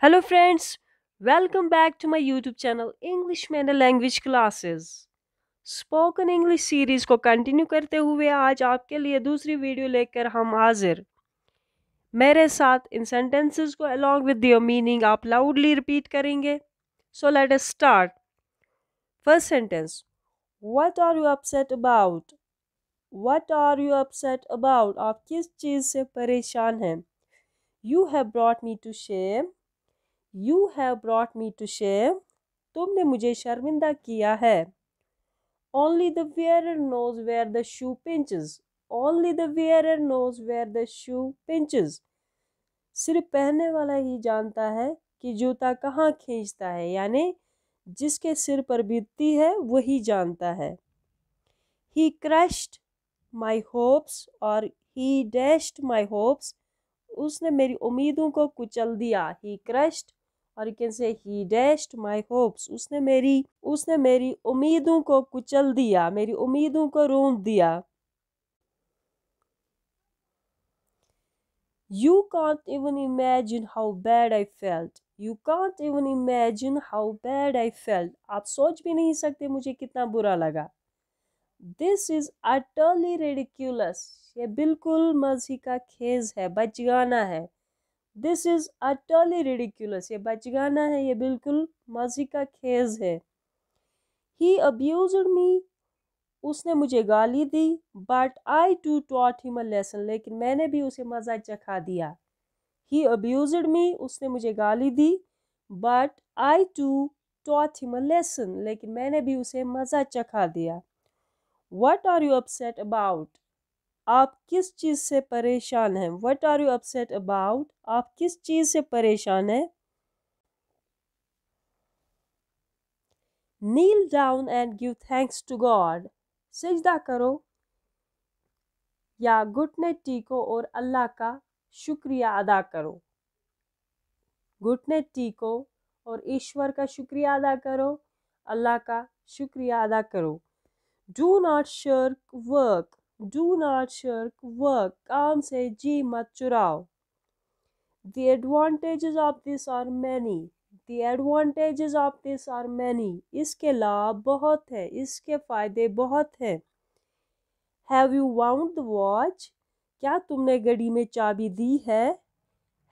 Hello friends, welcome back to my YouTube channel English Manner Language Classes। Spoken English series को continue करते हुए आज आपके लिए दूसरी वीडियो लेकर हम हाजिर। मेरे साथ इन सेंटेंसेस को along with their meaning आप लाउडली रिपीट करेंगे। So let us start. First sentence, what are you upset about? What are you upset about? आप किस चीज़ से परेशान हैं? You have brought me to shame. You have brought me to shame. तुमने मुझे शर्मिंदा किया है। Only the wearer knows where the shoe pinches. Only the wearer knows where the shoe pinches. सिर्फ पहनने वाला ही जानता है कि जूता कहाँ खींचता है, यानी जिसके सिर पर बीतती है वही जानता है। He crushed my hopes और he dashed my hopes. उसने मेरी उम्मीदों को कुचल दिया। He crushed और you can say he dashed my hopes. उसने मेरी उम्मीदों को कुचल दिया, मेरी उम्मीदों को रोंद दिया। You can't even imagine how bad I felt. You can't even imagine how bad I felt. आप सोच भी नहीं सकते मुझे कितना बुरा लगा। This is utterly ridiculous. ये बिल्कुल मज़ी का खेज है, बचगाना है। This is utterly ridiculous. ये बचगाना है, ये बिल्कुल मज़ी का खेज है। He abused me. उसने मुझे गाली दी। But I too taught him a lesson. लेकिन मैंने भी उसे मज़ा चखा दिया। He abused me. उसने मुझे गाली दी। But I too taught him a lesson. लेकिन मैंने भी उसे मज़ा चखा दिया। What are you upset about? आप किस चीज़ से परेशान हैं? What are you upset about? आप किस चीज़ से परेशान हैं? Kneel down and give thanks to God. सजदा करो या घुटने टेको और अल्लाह का शुक्रिया अदा करो। घुटने टेको और ईश्वर का शुक्रिया अदा करो, अल्लाह का शुक्रिया अदा करो। Do not shirk work. Do not shirk work. काम से जी मत चुराओ। The advantages of this are many. The advantages of this are many. इसके लाभ बहुत है, इसके फ़ायदे बहुत हैं। Have you wound the watch? क्या तुमने घड़ी में चाबी दी है?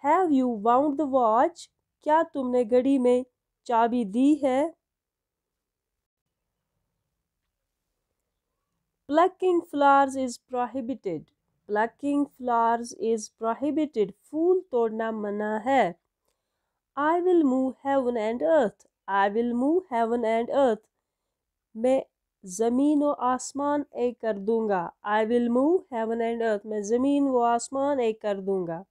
Have you wound the watch? क्या तुमने घड़ी में चाबी दी है? Plucking flowers is prohibited. Plucking flowers is prohibited. फूल तोड़ना मना है। I will move heaven and earth. I will move heaven and earth. मैं ज़मीन व आसमान एक कर दूंगा। I will move heaven and earth. मैं ज़मीन व आसमान एक कर दूंगा।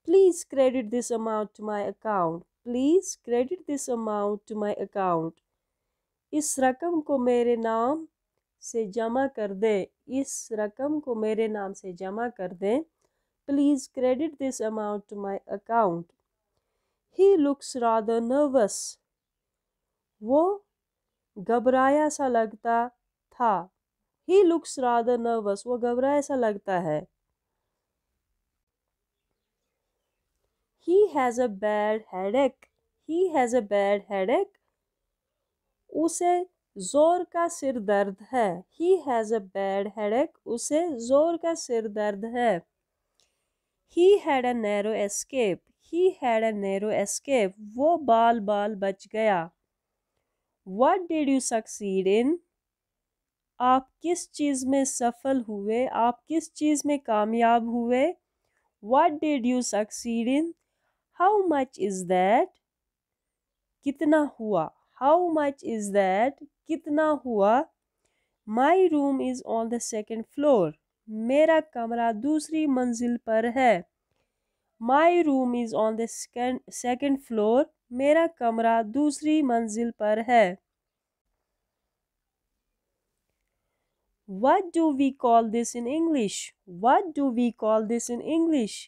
Please credit this amount to my account. Please credit this amount to my account. इस रकम को मेरे नाम से जमा कर दें। इस रकम को मेरे नाम से जमा कर दें। Please credit this amount to my account. He looks rather nervous. वो घबराया सा लगता था। He looks rather nervous. वो घबराया सा लगता है। He has a bad headache. He has a bad headache. उसे जोर का सिर दर्द है। He has a bad headache. उसे जोर का सिर दर्द है। He had a narrow escape. He had a narrow escape. वो बाल बाल बच गया। What did you succeed in? आप किस चीज़ में सफल हुए? आप किस चीज़ में कामयाब हुए? What did you succeed in? How much is that? कितना हुआ? How much is that? कितना हुआ? My room is on the second floor. मेरा कमरा दूसरी मंजिल पर है। My room is on the second floor. मेरा कमरा दूसरी मंजिल पर है। What do we call this in English? What do we call this in English?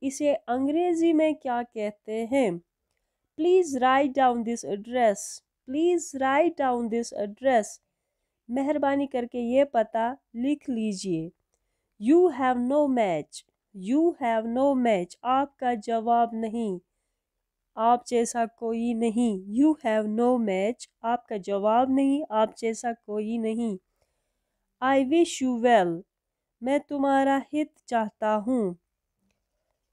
इसे अंग्रेजी में क्या कहते हैं? Please write down this address. Please write down this address. मेहरबानी करके ये पता लिख लीजिए। You have no match. You have no match. आपका जवाब नहीं। आप जैसा कोई नहीं। यू हैव नो मैच, आपका जवाब नहीं, आप जैसा कोई नहीं। आई विश यू वेल, मैं तुम्हारा हित चाहता हूँ,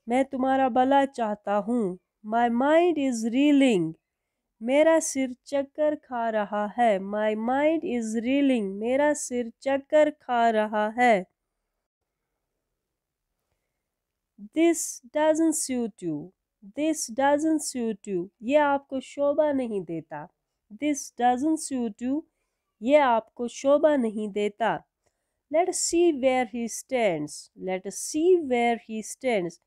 मैं तुम्हारा भला चाहता हूँ। माई माइंड इज रीलिंग, मेरा सिर चक्कर खा रहा है। माई माइंड इज रीलिंग, मेरा सिर चक्कर खा रहा है। This doesn't suit you, this doesn't suit you, ये आपको शोभा नहीं देता। दिस डजंट सूट यू, ये आपको शोभा नहीं देता। Let us see where he stands, let us see where he stands,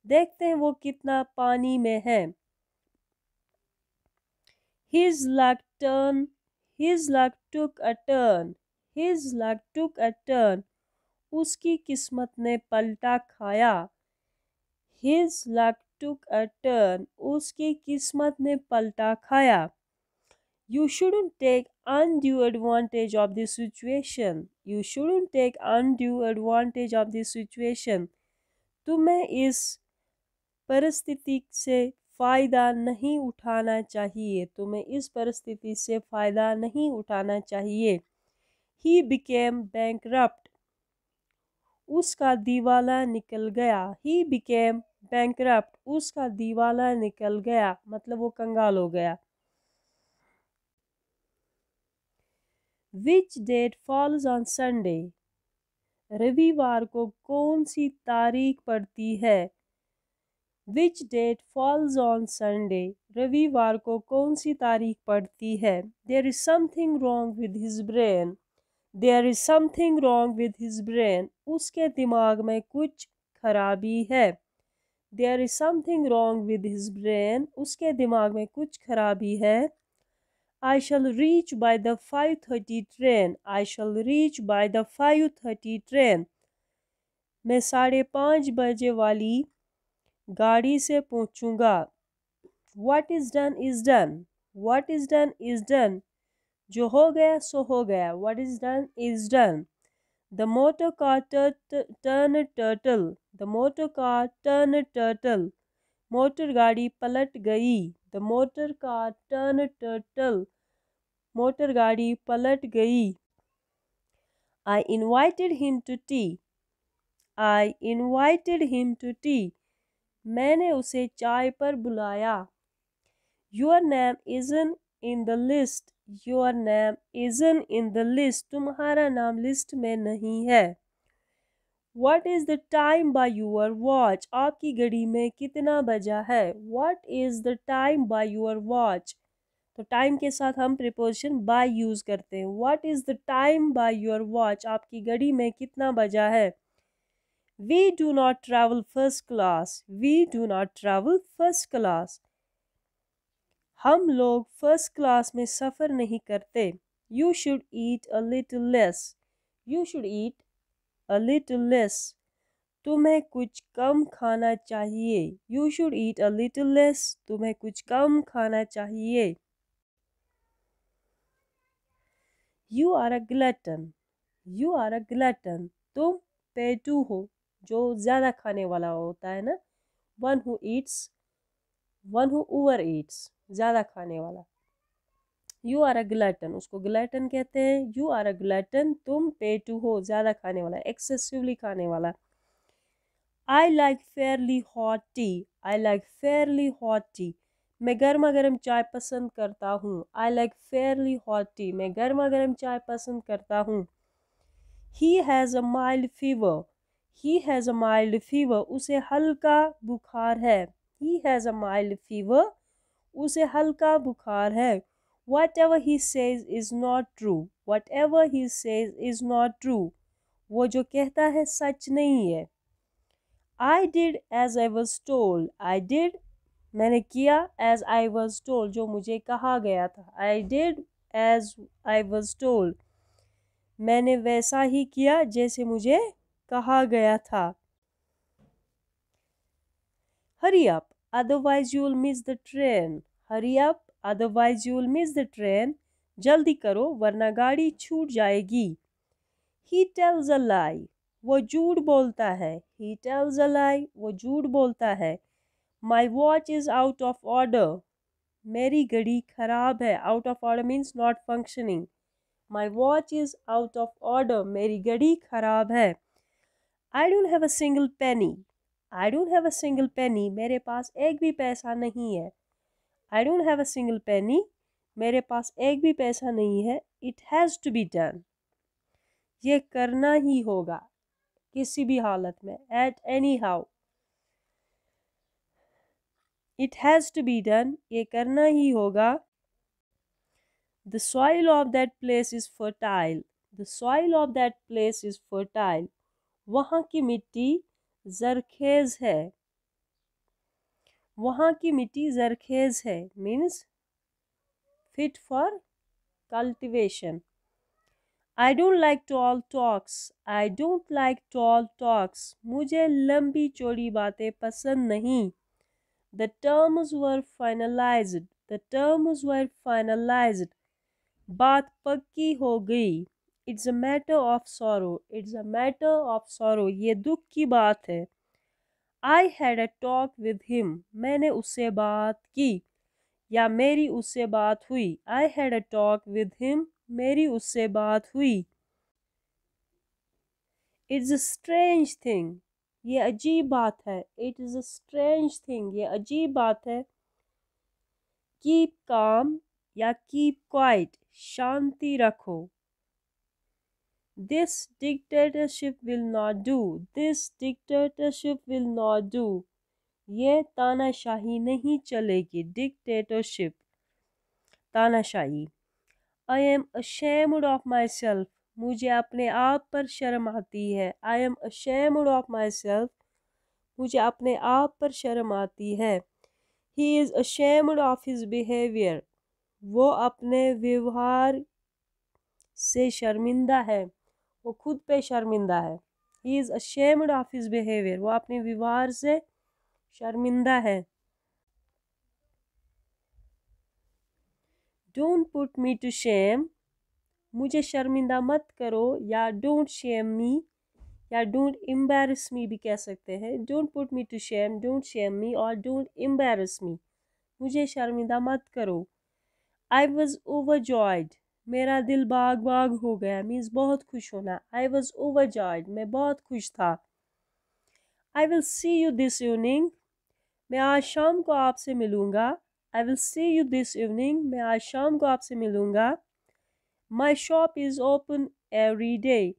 देखते हैं वो कितना पानी में है। His luck turn, his luck took a turn, his luck took a turn, उसकी किस्मत ने पलटा खाया। His luck took a turn, उसकी किस्मत ने पलटा खाया। You shouldn't take undue advantage of this situation, you shouldn't take undue advantage of this situation, तुम्हें इस परिस्थिति से फ़ायदा नहीं उठाना चाहिए, तुम्हें इस परिस्थिति से फ़ायदा नहीं उठाना चाहिए। He became bankrupt, उसका दिवाला निकल गया। He became bankrupt, उसका दिवाला निकल गया, मतलब वो कंगाल हो गया। Which date falls on Sunday, रविवार को कौन सी तारीख पड़ती है। Which date falls on Sunday, रविवार को कौन सी तारीख पड़ती है। There is something wrong with his brain, there is something wrong with his brain, उसके दिमाग में कुछ खराबी है। There is something wrong with his brain, उसके दिमाग में कुछ खराबी है। I shall reach by the 5:30 train, I shall reach by the 5:30 train, मैं 5:30 बजे वाली गाड़ी से पहुंचूंगा। What is done is done, what is done is done, जो हो गया सो हो गया। What is done is done. The motor car turned turtle, the motor car turned turtle, motor गाड़ी पलट गई। The motor car turned turtle, motor गाड़ी पलट गई। I invited him to tea, I invited him to tea, मैंने उसे चाय पर बुलाया। Your name isn't in the list, your name isn't in the list, तुम्हारा नाम लिस्ट में नहीं है। What is the time by your watch, आपकी घड़ी में कितना बजा है। What is the time by your watch, तो टाइम के साथ हम प्रीपोजिशन by यूज करते हैं। What is the time by your watch, आपकी घड़ी में कितना बजा है। We do not travel first class, we do not travel first class, हम लोग फर्स्ट क्लास में सफ़र नहीं करते। You should eat a little less, you should eat a little less, तुम्हें कुछ कम खाना चाहिए। You should eat a little less, तुम्हें कुछ कम खाना चाहिए। You are a glutton, you are a glutton, तुम पेटू हो, जो ज़्यादा खाने वाला होता है ना। One who eats, one who over eats, ज़्यादा खाने वाला। यू आर अ ग्लटन, उसको ग्लटन कहते हैं। यू आर अ ग्लटन, तुम पेटू हो, ज़्यादा खाने वाला, एक्सेसिवली खाने वाला। I like Fairlie hot T, I like Fairlie hot T, मैं गर्मा गर्म चाय पसंद करता हूँ। I like Fairlie hot T, मैं गर्मा गर्म चाय पसंद करता हूँ। He has a mild fever, he has a mild fever, उसे हल्का बुखार है। He has a mild fever, उसे हल्का बुखार है। Whatever he says is not true, whatever he says is not true, वो जो कहता है सच नहीं है। I did as I was told, I did, मैंने किया, as I was told, जो मुझे कहा गया था। I did as I was told, मैंने वैसा ही किया जैसे मुझे कहा गया था। Hurry up, otherwise you'll miss the train, hurry up, otherwise you'll miss the train, जल्दी करो वरना गाड़ी छूट जाएगी। He tells a lie, वो झूठ बोलता है। He tells a lie, वो झूठ बोलता है। My watch is out of order. मेरी घड़ी खराब है. Out of order means not functioning. My watch is out of order. मेरी घड़ी खराब है. I don't have a single penny. I don't have a single penny. मेरे पास एक भी पैसा नहीं है. I don't have a single penny. मेरे पास एक भी पैसा नहीं है. It has to be done. ये करना ही होगा किसी भी हालत में. At any how. It has to be done. ये करना ही होगा. The soil of that place is fertile. The soil of that place is fertile. वहाँ की मिट्टी जरखेज है. वहाँ की मिट्टी जरखेज है means fit for cultivation. I don't like tall talks. I don't like tall talks. मुझे लंबी चौड़ी बातें पसंद नहीं. The terms were finalized. The terms were finalized. बात पक्की हो गई. It's a matter of sorrow. It's a matter of sorrow. ये दुख की बात है. I had a talk with him. मैंने उससे बात की या मेरी उससे बात हुई. I had a talk with him. मेरी उससे बात हुई. It's a strange thing. ये अजीब बात है. It is a strange thing. ये अजीब बात है. Keep calm या keep quiet. शांति रखो. This dictatorship will not do. This dictatorship will not do. ये तानाशाही नहीं चलेगी. Dictatorship तानाशाही. I am ashamed of myself. मुझे अपने आप पर शर्म आती है. I am ashamed of myself. मुझे अपने आप पर शर्म आती है. He is ashamed of his behavior. वो अपने व्यवहार से शर्मिंदा है. वो खुद पे शर्मिंदा है. He is ashamed of his behavior. वो अपने व्यवहार से शर्मिंदा है. Don't put me to shame. मुझे शर्मिंदा मत करो या don't shame me या don't embarrass me भी कह सकते हैं. Don't put me to shame, don't shame me और don't embarrass me. मुझे शर्मिंदा मत करो. I was overjoyed. मेरा दिल बाग बाग हो गया. मीन्स बहुत खुश होना. I was overjoyed. मैं बहुत खुश था. I will see you this evening. मैं आज शाम को आपसे मिलूँगा. I will see you this evening. मैं आज शाम को आपसे मिलूँगा. My shop is open every day.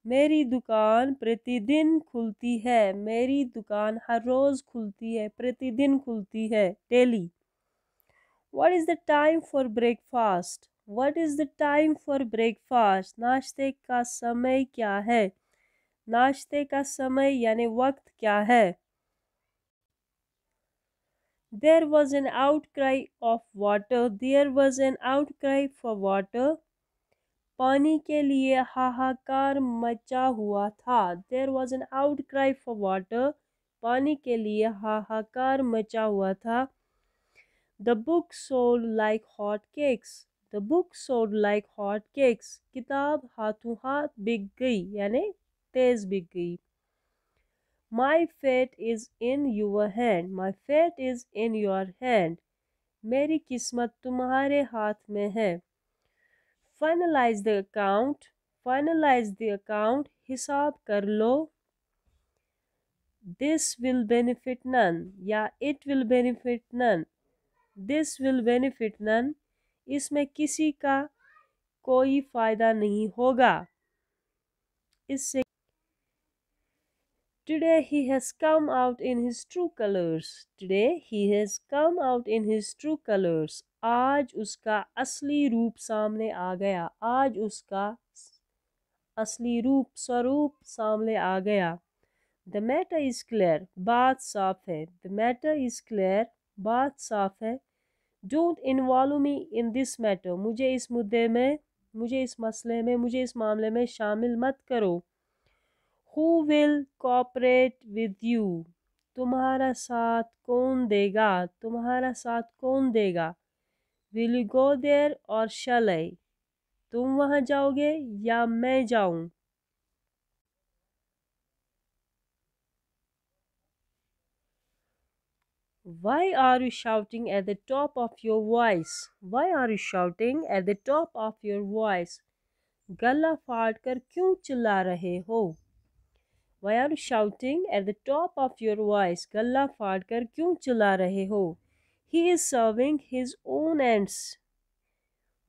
मेरी दुकान प्रतिदिन खुलती है. मेरी दुकान हर रोज़ खुलती है. प्रतिदिन खुलती है. Daily. What is the time for breakfast? What is the time for breakfast? नाश्ते का समय क्या है? नाश्ते का समय यानी वक्त क्या है? There was an outcry of water. There was an outcry for water. पानी के लिए हाहाकार मचा हुआ था. There was an outcry for water. पानी के लिए हाहाकार मचा हुआ था. The book sold like hot cakes. The book sold like hot cakes. किताब हाथों हाथ बिक गई यानी तेज बिक गई. My fate is in your hand. My fate is in your hand. मेरी किस्मत तुम्हारे हाथ में है. Finalize the account. Finalize the account. हिसाब कर लो. This will benefit none या it will benefit none. This will benefit none. इसमें किसी का कोई फायदा नहीं होगा. इससे Today he has come out in his true colors. Today he has come out in his true colors. आज उसका असली रूप सामने आ गया. आज उसका असली रूप स्वरूप सामने आ गया. The matter is clear. बात साफ है. The matter is clear. बात साफ है. Don't involve me in this matter. मुझे इस मुद्दे में, मुझे इस मसले में, मुझे इस मामले में शामिल मत करो. Who will cooperate with you? तुम्हारा साथ कौन देगा? तुम्हारा साथ कौन देगा? Will you go there or shall I? तुम वहाँ जाओगे या मैं जाऊँ? Why are you shouting at the top of your voice? Why are you shouting at the top of your voice? गला फाड़ कर क्यों चिल्ला रहे हो? Why are you shouting at the top of your voice? गला फाड़ कर क्यों चिल्ला रहे हो? He is serving his own ends.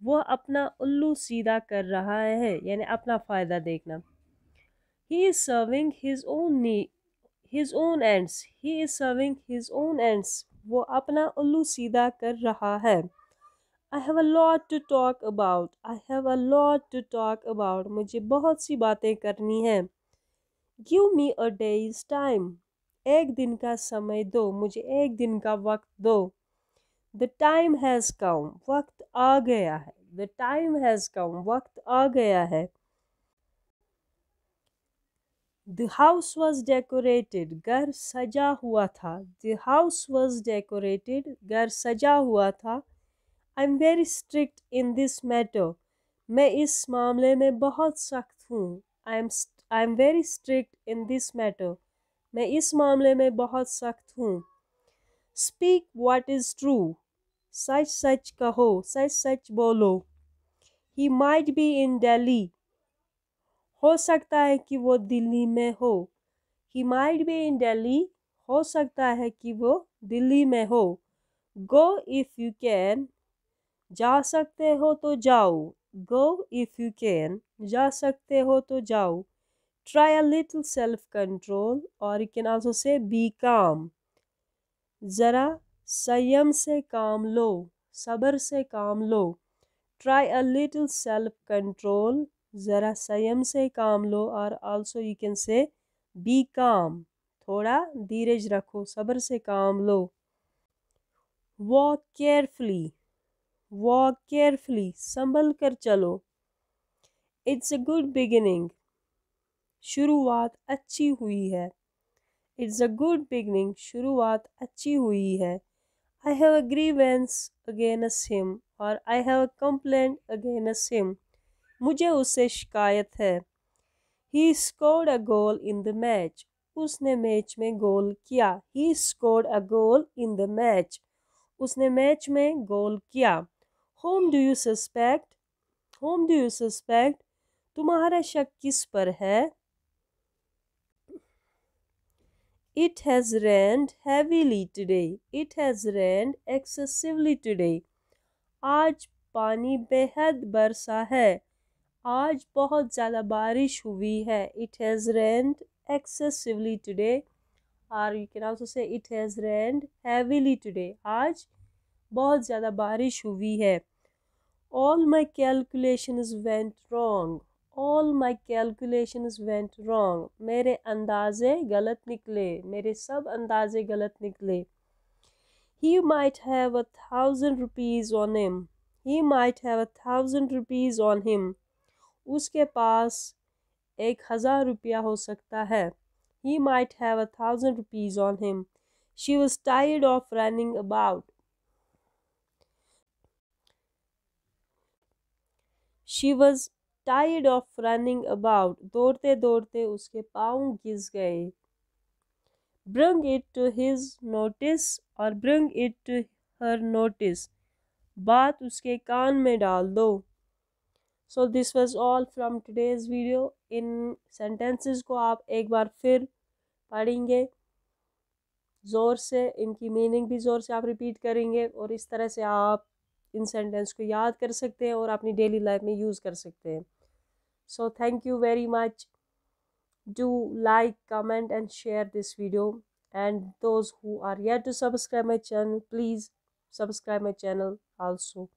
वह अपना उल्लू सीधा कर रहा है, यानी अपना फ़ायदा देखना. He is serving his own ends. He is serving his own ends. वो अपना उल्लू सीधा कर रहा है. I have a lot to talk about. I have a lot to talk about. मुझे बहुत सी बातें करनी है. Give me a day's time. एक दिन का समय दो. मुझे एक दिन का वक्त दो. The time has come. वक्त आ गया है. The time has come. वक्त आ गया है. The house was decorated. घर सजा हुआ था. The house was decorated. घर सजा हुआ था. I'm very strict in this matter. मैं इस मामले में बहुत सख्त हूँ. I'm very strict in this matter. मैं इस मामले में बहुत सख्त हूँ. Speak what is true. सच सच कहो. सच सच बोलो. He might be in Delhi. हो सकता है कि वो दिल्ली में हो. He might be in Delhi. हो सकता है कि वो दिल्ली में हो. Go if you can. जा सकते हो तो जाओ. Go if you can. जा सकते हो तो जाओ. Try a little self-control, or you can also say be calm. ज़रा संयम से काम लो. सब्र से काम लो. Try a little self-control. ज़रा संयम से काम लो. और also you can say be calm. थोड़ा धीरज रखो. सब्र से काम लो. Walk carefully. Walk carefully. संभल कर चलो. It's a good beginning. शुरुआत अच्छी हुई है. It's a good beginning. शुरुआत अच्छी हुई है. I have a grievance against him. और I have a complaint against him. मुझे उससे शिकायत है. He scored a goal in the match. उसने मैच में गोल किया. He scored a goal in the match. उसने मैच में गोल किया. Whom do you suspect? Whom do you suspect? तुम्हारा शक किस पर है? It has rained heavily today. It has rained excessively today. आज पानी बेहद बरसा है. आज बहुत ज़्यादा बारिश हुई है. It has rained excessively today. Or you can also say it has rained heavily today. आज बहुत ज़्यादा बारिश हुई है. All my calculations went wrong. All my calculations went wrong. मेरे अंदाजे गलत निकले. मेरे सब अंदाजे गलत निकले. He might have 1,000 rupees on him. He might have 1,000 rupees on him. उसके पास 1,000 रुपया हो सकता है. He might have 1,000 rupees on him. She was tired of running about. She was tired of running about. दौड़ते दौड़ते उसके पाँव घिस गए. Bring it to his notice or bring it to her notice. बात उसके कान में डाल दो. So this was all from today's video. In sentences को आप एक बार फिर पढ़ेंगे ज़ोर से. इनकी मीनिंग भी ज़ोर से आप रिपीट करेंगे और इस तरह से आप इन सेंटेंस को याद कर सकते हैं और अपनी डेली लाइफ में यूज़ कर सकते हैं. So thank you very much. Do like, comment and share this video. And those who are yet to subscribe my channel, please subscribe my channel also.